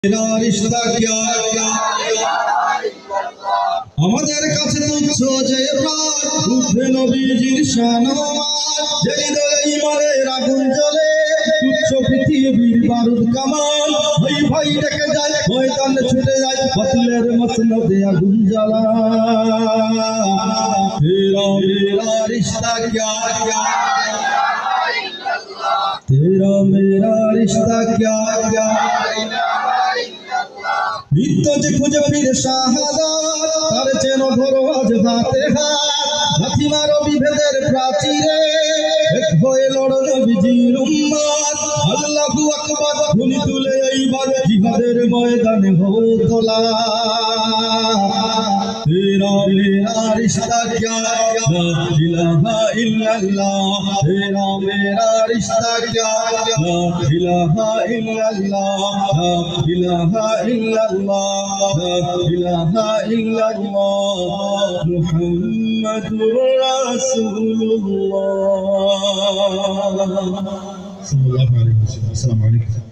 मेरा रिश्ता क्या আমাদের কাছে তুচ্ছ যে প্রাণ উঠে নবীজির শানওয়ার জেলি দলে ইমানের আগুন জ্বলে তুচ্ছ পৃথিবীর বারুদ কামান ভাই ভাই ডেকে যায় ময়দানে ছুটে যায় বাতিলের মসনদে আগুন জ্বালা তেরা মেরা রিশতা क्या तेरा मेरा रिश्ता क्या নিত্য যে খুঁজে ফিরে শাহাদাত তার যেন ধরো আজ হাতে হাত লাথি মারো বিভেদের প্রাচীরে এক হয়ে লড়ো নবীজির উম্মত আল্লাহু আকবার ধ্বনি তুলে এইবার জিহাদের ময়দানে হও তোলা तेरा मेरा रिश्ता क्या ला इलाहा इल्लल्लाह तेरा मेरा रिश्ता क्या ला इलाहा इल्लल्लाह ला इलाहा इल्लल्लाह ला इलाहा इल्लल्लाह मुहम्मदुर रसूलुल्लाह सल्लल्लाहु अलैहि वसल्लम। अस्सलामु अलैकुम।